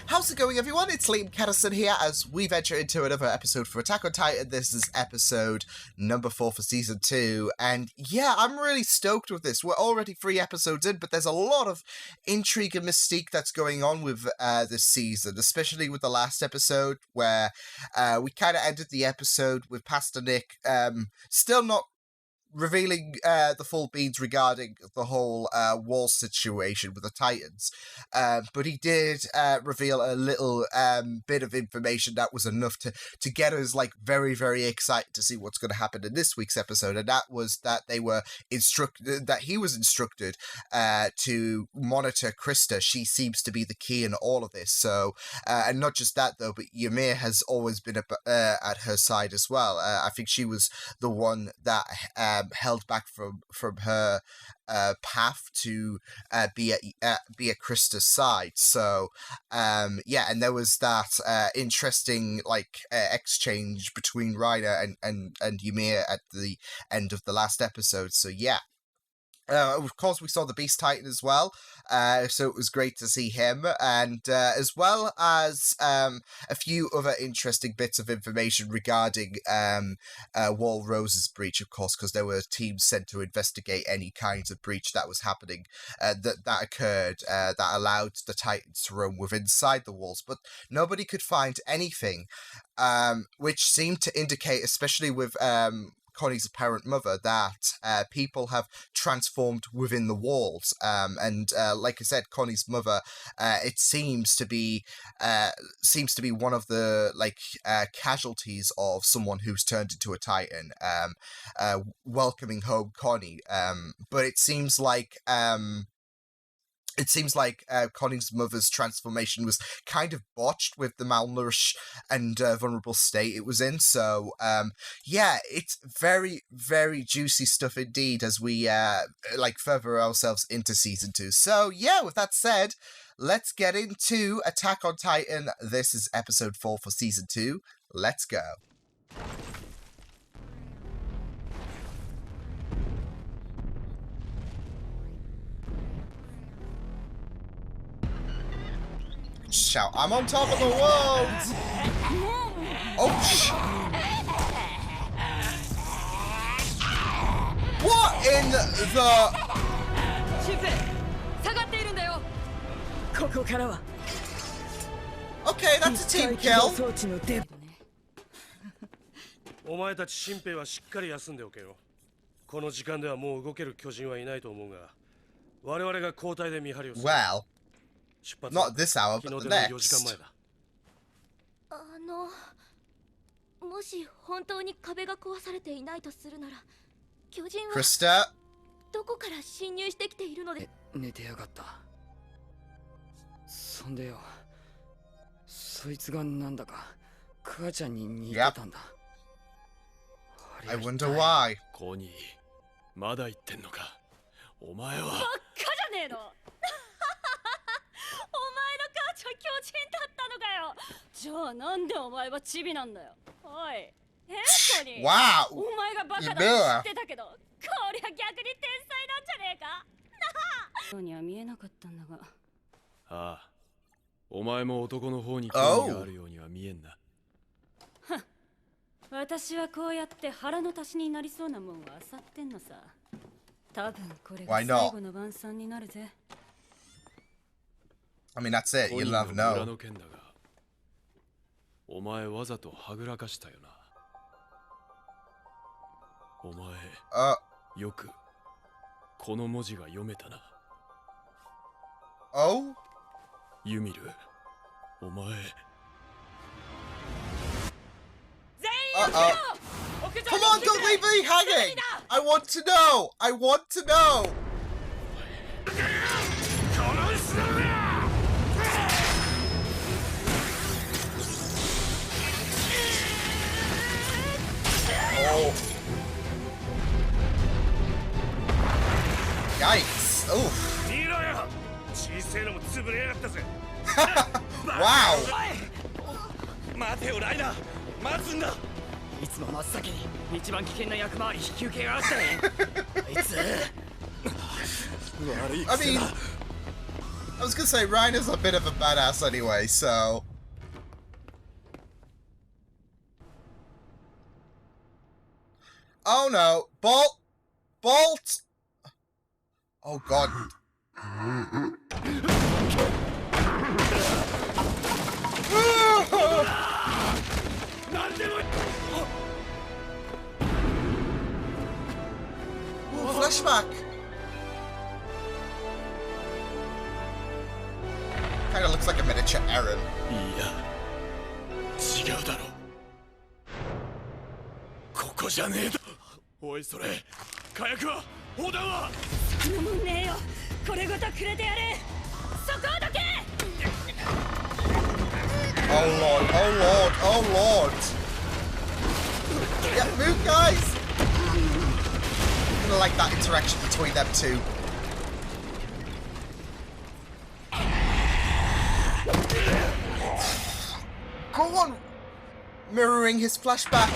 How's it going, everyone? It's Catterson here as we venture into another episode for Attack on Titan. This is episode number 4 for season 2, and yeah, I'm really stoked with this. We're already 3 episodes in, but there's a lot of intrigue and mystique that's going on with this season, especially with the last episode where we kind of ended the episode with Pastor Nick still not revealing the full beans regarding the whole wall situation with the Titans. But he did reveal a little bit of information that was enough to get us like very, very excited to see what's going to happen in this week's episode. And that was that he was instructed to monitor Krista. She seems to be the key in all of this. So, and not just that though, but Ymir has always been at her side as well. I think she was the one that held back from her path to be at Krista's side. So yeah, and there was that interesting like exchange between Reiner and Ymir at the end of the last episode. So yeah. Of course, we saw the Beast Titan as well, so it was great to see him, and as well as a few other interesting bits of information regarding Wall Rose's breach, of course, because there were teams sent to investigate any kinds of breach that was happening, that occurred, that allowed the Titans to roam within inside the walls, but nobody could find anything, which seemed to indicate, especially with Connie's apparent mother, that people have transformed within the walls, and like I said, Connie's mother, it seems to be one of the like casualties of someone who's turned into a Titan, welcoming home Connie. But it seems like Connie's mother's transformation was kind of botched with the malnourished and vulnerable state it was in. So, yeah, it's very, very juicy stuff indeed as we, further ourselves into Season 2. So, yeah, with that said, let's get into Attack on Titan. This is Episode 4 for Season 2. Let's go. Shout, I'm on top of the world! Oh, what in the... Okay, that's a team kill. お前たち新兵はしっかり休んでおけよ。この時間ではもう動ける巨人はいないと思うが、我々が交代で見張りをする。Well, not this hour, but the next. もし本当に壁が壊されていないとするなら、巨人は Krista? どこから侵入してきているので。寝てやがった。そんでよ、そいつがなんだか母ちゃんに似てたんだ。I wonder why. コニー、まだ言ってんのか。お前は。ばっかじゃねえの。巨人だったのかよ。じゃあなんでお前はチビなんだよ。おい、コニー。Wow. お前がバカだと知ってたけど、こりゃ逆に天才なんじゃねえか。そうには見えなかったんだが。ああ、お前も男の方に興味があるようには見えんな。私はこうやって腹の足しになりそうなもんは漁ってんのさ。多分これが最後の晩餐になるぜ。I mean, that's it. You'll never know. お前わざとはぐらかしたよな。お前、よくこの文字が読めたな。Oh? ユミル、お前。Come on, don't leave me hanging! I want to know! I want to know! Oh. Yikes. Oof. Wow. 待てよライナー、待つんだ。いつも真っ先に一番危険な役回り引き受けやがって。あいつ悪い癖だ。I was gonna say, Reiner's a bit of a badass anyway, so... Oh no! Bolt! Bolt! Oh god. Flashback! Kinda looks like a miniature Eren. いや違うだろここじゃねえだおいそれ火薬は砲弾はそんなもんねえよこれごとくれてやるそこをどけ Oh lord, oh lord, oh lord! Yeah, move guys! I kinda like that interaction between them two. Go on! Mirroring his flashback.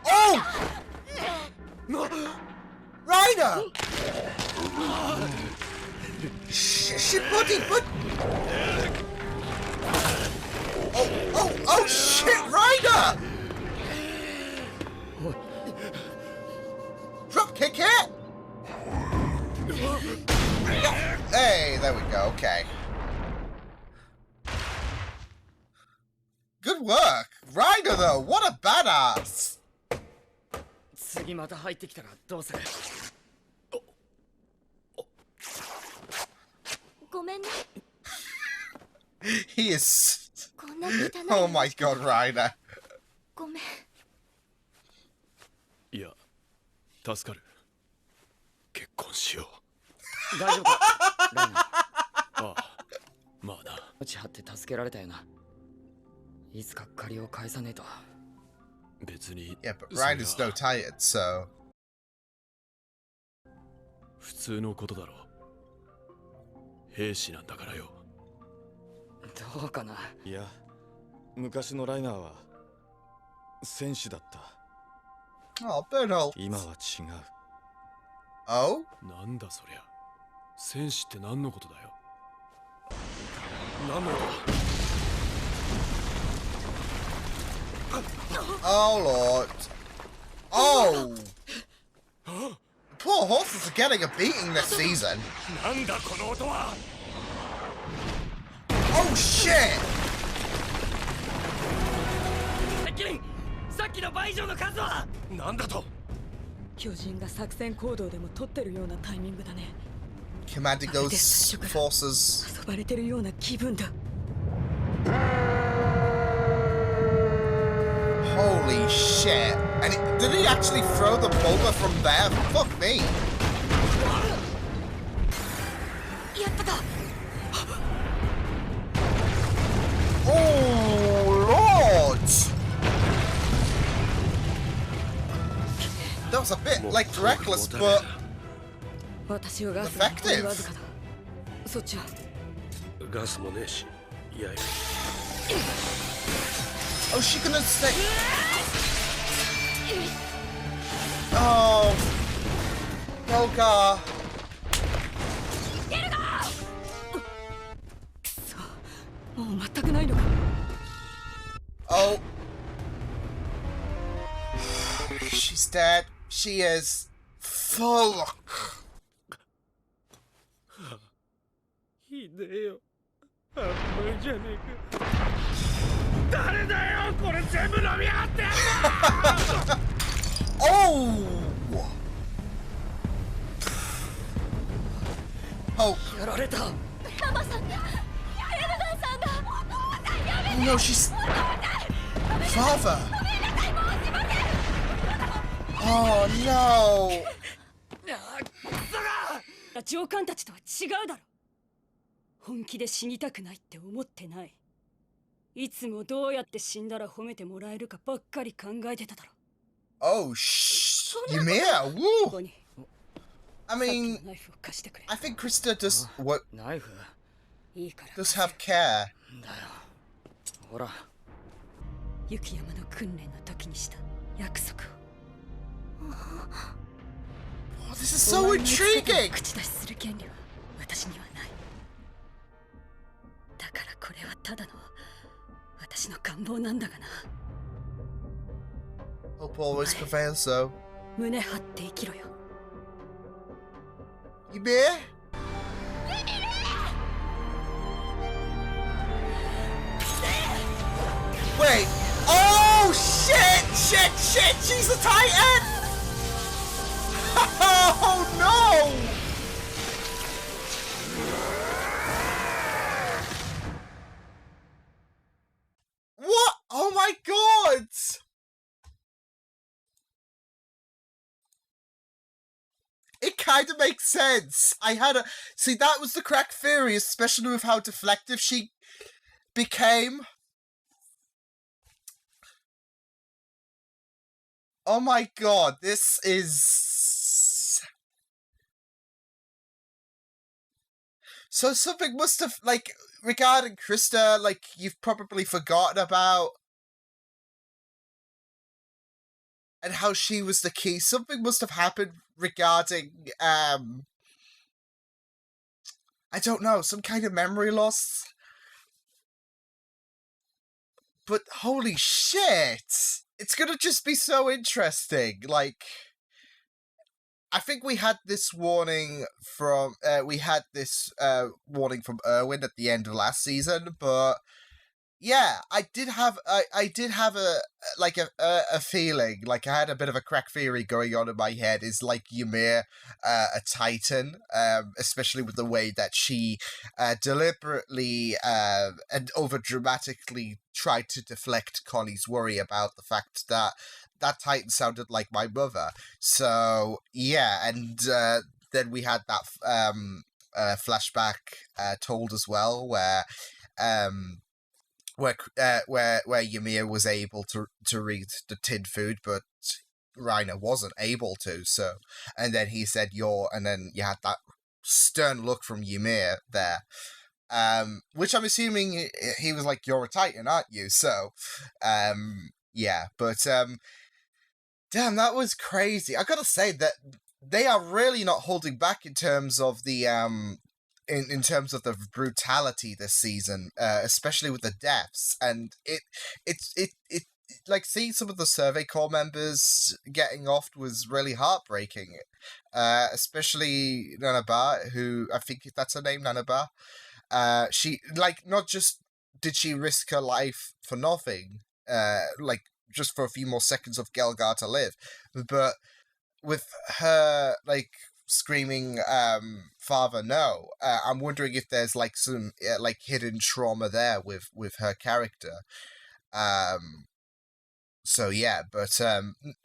Oh! Reiner! Shit, buddy, but... Oh, shit, Reiner! Drop kick it! Hey, there we go, okay. Good work! Reiner, though, what a badass! 次また入ってきたらどうするごめんね He is... こんな汚い Oh my god, Reiner. ごめんいや助かる結婚しよう大丈夫かライナーああまあな命張って助けられたよないつか借りを返さねえと別に Yeah, but Reiner's no tired, so... 普通のことだろう兵士なんだからよどうかないや昔のライナーは戦士だった Oh, Bernhold. 今は違う Oh? なんだそりゃ戦士って何のことだよ何のことだ Oh, Lord. Oh! Poor horses are getting a beating this season. なんだこの音は Oh, shit! さっきの倍以上の数はなんだと巨人が作戦行動でも取ってるようなタイミングだね Commanding those forces. 遊ばれてるような気分だ Holy shit. And did he actually throw the boulder from there? Fuck me. やったか Oh, Lord! That was a bit, like, reckless, but 私はガスが残りわずかだそっちはガスもねえしいやいや oh, she gonna stay. Oh, Golgar. もう全くないのか Oh, she's dead. She is. Fuck. ひでえよあんまりじゃねえか誰だよこれ全部飲みやがって Oh. Oh. やられたママさんエルガンさんがお父さんやめ No, she's. Father. Oh no. 上官たちとは違うだろ本気で死にたくないって思ってないいつもどうやって死んだら褒めてもらえるかばっかり考えてただろ Oh, Ymir. Woo. に I さっき mean, のナイフを貸してくれ I think Krista does what ナイフいいから does have care. だよほら雪山の訓練の時にした約束を Oh, this is so intriguing. 口出しする権利は私にはない望なんだがな。 Hope always prevails, so. 胸張って生きろよ。 Ymir? Wait! Oh shit! Shit! She's a Titan! Oh no! What? Oh my god! It kind of makes sense. See, that was the correct theory, especially with how deflective she became. Oh my god, this is... So something must have, like, regarding Krista, like, you've probably forgotten about. And how she was the key. Something must have happened regarding, I don't know, some kind of memory loss. But holy shit! It's gonna just be so interesting. Like, I think we had this warning from, warning from Erwin at the end of last season, but yeah, I did have a feeling, like I had a bit of a crack theory going on in my head, is like Ymir a Titan, especially with the way that she deliberately and over dramatically tried to deflect Connie's worry about the fact that that Titan sounded like my mother. So yeah, and then we had that flashback told as well, where Ymir was able to read the tin food, but Reiner wasn't able to. So, and then he said and then you had that stern look from Ymir there, which I'm assuming he was like, "You're a Titan, aren't you?" So, yeah, but damn, that was crazy. I gotta say that they are really not holding back in terms of the in terms of the brutality this season, especially with the deaths, and it like, seeing some of the Survey Corps members getting offed was really heartbreaking, especially Nanaba, who I think that's her name, Nanaba. She, like, not just did she risk her life for nothing, like just for a few more seconds of Gelgar to live, but with her, like, screaming father no, I'm wondering if there's like some like hidden trauma there with her character. So yeah, but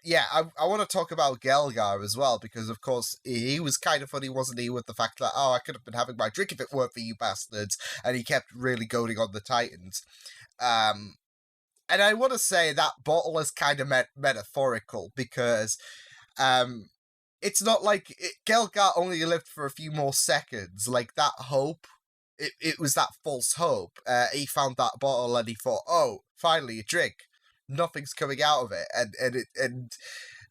yeah, I want to talk about Gelgar as well, because of course he was kind of funny, wasn't he, with the fact that, oh, I could have been having my drink if it weren't for you bastards, and he kept really goading on the Titans. And I want to say that bottle is kind of metaphorical, because it's not like Gelgar only lived for a few more seconds. Like, that hope, it was that false hope. He found that bottle and he thought, oh, finally a drink. Nothing's coming out of it, and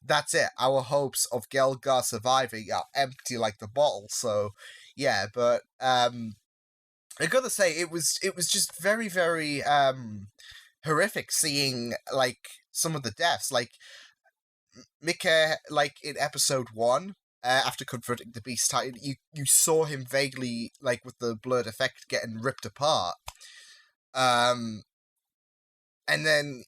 that's it. Our hopes of Gelgar surviving are empty like the bottle. So yeah, but I gotta say, it was just very, very horrific seeing, like, some of the deaths. Like, Mika, like, in episode 1, after confronting the Beast Titan, you saw him vaguely, like, with the blurred effect, getting ripped apart. And then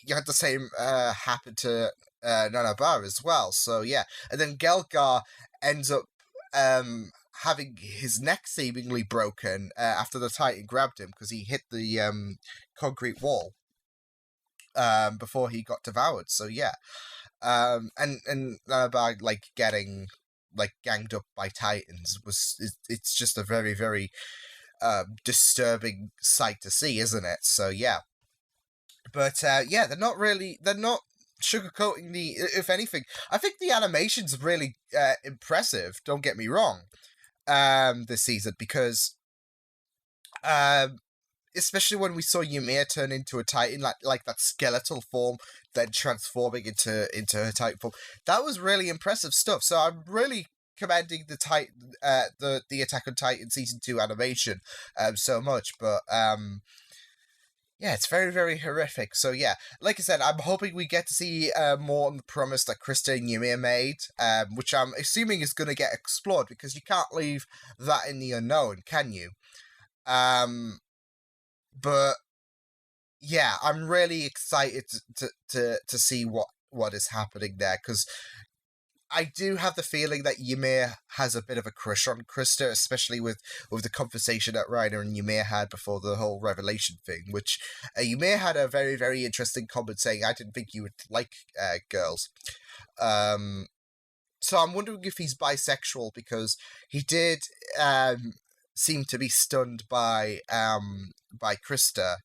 you had the same happen to Nanabar as well. So yeah, and then Gelgar ends up having his neck seemingly broken after the Titan grabbed him, because he hit the concrete wall before he got devoured. So yeah. And Nanabar, like, getting, like, ganged up by Titans it's just a very, very disturbing sight to see, isn't it? So yeah. But yeah, they're not sugarcoating the, if anything. I think the animation's really impressive, don't get me wrong, this season, because especially when we saw Ymir turn into a Titan, like that skeletal form, then transforming into her Titan form. That was really impressive stuff. So I'm really commending the Titan, the Attack on Titan Season 2 animation so much. But Yeah, it's very, very horrific. So yeah, like I said, I'm hoping we get to see more on the promise that Krista and Ymir made, which I'm assuming is going to get explored, because you can't leave that in the unknown, can you? But yeah, I'm really excited to see what is happening there, because I do have the feeling that Ymir has a bit of a crush on Krista, especially with the conversation that Reiner and Ymir had before the whole revelation thing, which Ymir had a very, very interesting comment saying, I didn't think you would like girls. So I'm wondering if he's bisexual, because he did seem to be stunned by Krista,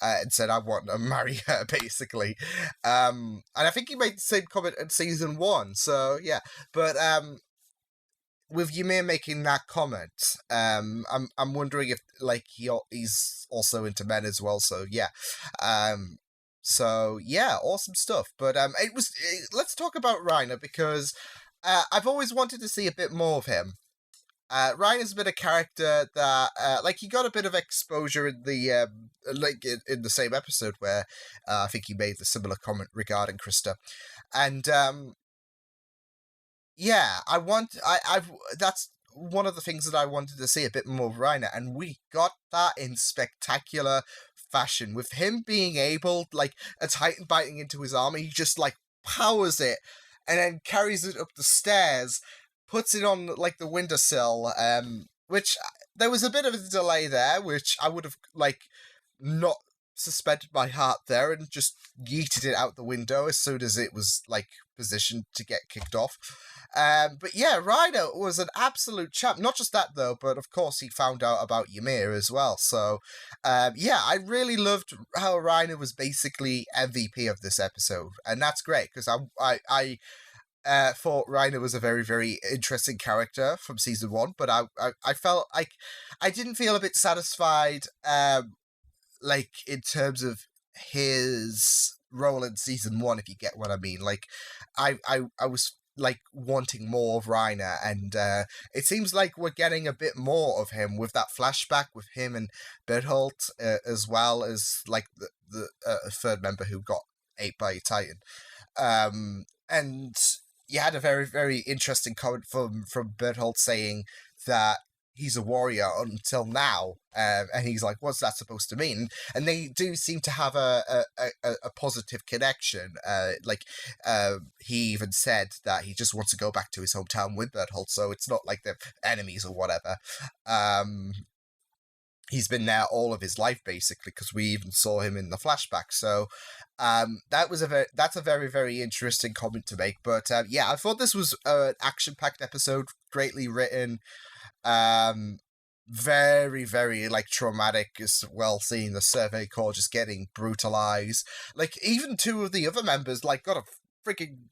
and said, I want to marry her, basically. And I think he made the same comment in season 1, so yeah. But with Ymir making that comment, I'm wondering if, like, he's also into men as well, so yeah. So yeah, awesome stuff. But let's talk about Reiner, because I've always wanted to see a bit more of him. Reiner's been a character that, he got a bit of exposure in the, in the same episode where I think he made the similar comment regarding Krista. And, yeah, that's one of the things that I wanted to see, a bit more of Reiner, and we got that in spectacular fashion, with him being able, like, a Titan biting into his arm, he just, like, powers it, and then carries it up the stairs, puts it on, like, the windowsill, which, there was a bit of a delay there, which I would have, like, not suspended my heart there, and just yeeted it out the window as soon as it was, like, positioned to get kicked off. But yeah, Reiner was an absolute champ. Not just that, though, but of course he found out about Ymir as well. So, yeah, I really loved how Reiner was basically MVP of this episode. And that's great, because I thought Reiner was a very, very interesting character from season 1, but I felt like I didn't feel a bit satisfied, like, in terms of his role in season 1, if you get what I mean. Like, I was, like, wanting more of Reiner, and it seems like we're getting a bit more of him with that flashback with him and Bertholdt, as well as, like, the third member who got ate by a Titan. And you had a very, very interesting comment from Bertholdt saying that he's a warrior until now, and he's like, what's that supposed to mean? And they do seem to have a positive connection. He even said that he just wants to go back to his hometown with Bertholdt, so it's not like they're enemies or whatever. He's been there all of his life, basically, because we even saw him in the flashback. So that's a very, very interesting comment to make. But yeah, I thought this was an action-packed episode, greatly written. Very, very, like, traumatic as well, seeing the Survey Corps just getting brutalized. Like, even 2 of the other members, like, got a freaking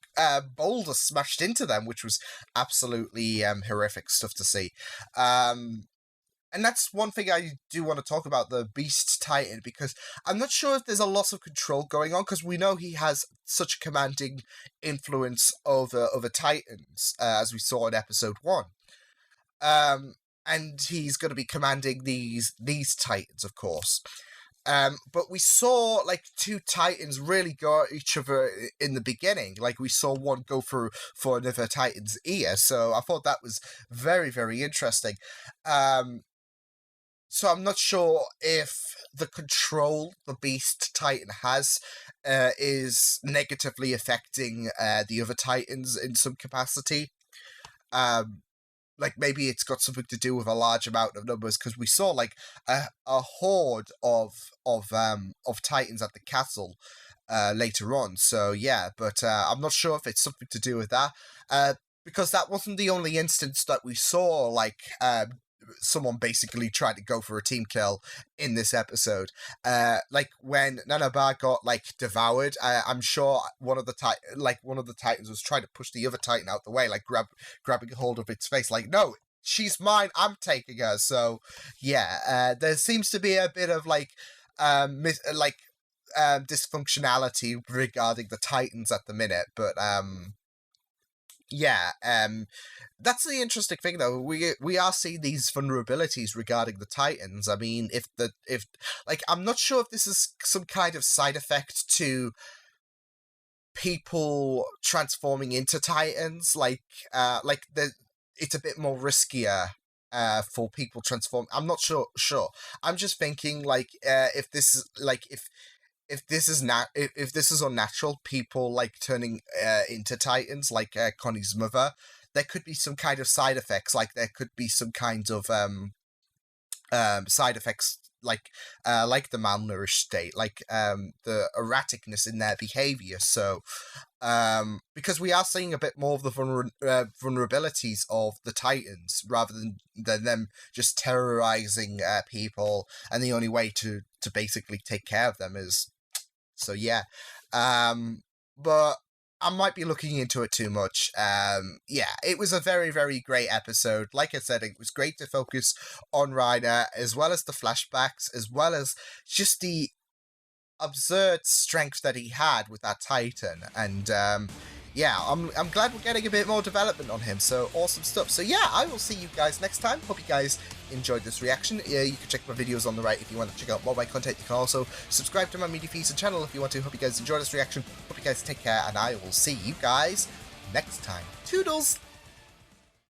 boulder smashed into them, which was absolutely horrific stuff to see. And that's one thing I do want to talk about, the Beast Titan, because I'm not sure if there's a loss of control going on, because we know he has such a commanding influence over Titans, as we saw in episode 1. And he's going to be commanding these Titans, of course. But we saw, like, 2 Titans really go at each other in the beginning. Like, we saw one go for another Titan's ear, so I thought that was very, very interesting. So I'm not sure if the control the Beast Titan has is negatively affecting the other Titans in some capacity. Like, maybe it's got something to do with a large amount of numbers, because we saw, like, a horde of Titans at the castle later on. So yeah, but I'm not sure if it's something to do with that, because that wasn't the only instance that we saw, like, someone basically tried to go for a team kill in this episode. Like, when Nanaba got, like, devoured, I'm sure one of the Titans was trying to push the other Titan out the way, like, grabbing hold of its face, like, no, she's mine, I'm taking her. So yeah, there seems to be a bit of, like, dysfunctionality regarding the Titans at the minute, but yeah, that's the interesting thing, though. We are seeing these vulnerabilities regarding the Titans. I mean, if I'm not sure if this is some kind of side effect to people transforming into Titans, it's a bit more riskier for people transform. I'm not sure. I'm just thinking if this is if this is if this is unnatural, people turning into Titans, Connie's mother, there could be some kind of side effects. There could be some kind of side effects like the malnourished state, the erraticness in their behavior. So because we are seeing a bit more of the vulnerabilities of the Titans rather than them just terrorizing people, and the only way to basically take care of them is so yeah. But I might be looking into it too much. Yeah, it was a very, very great episode. Like I said, it was great to focus on Reiner, as well as the flashbacks, as well as just the absurd strength that he had with that Titan. And yeah, I'm glad we're getting a bit more development on him. So awesome stuff. So yeah, I will see you guys next time. Hope you guys enjoyed this reaction. You can check my videos on the right if you want to check out more of my content. You can also subscribe to my Media Feast and channel if you want to. Hope you guys enjoyed this reaction. Hope you guys take care, and I will see you guys next time. Toodles!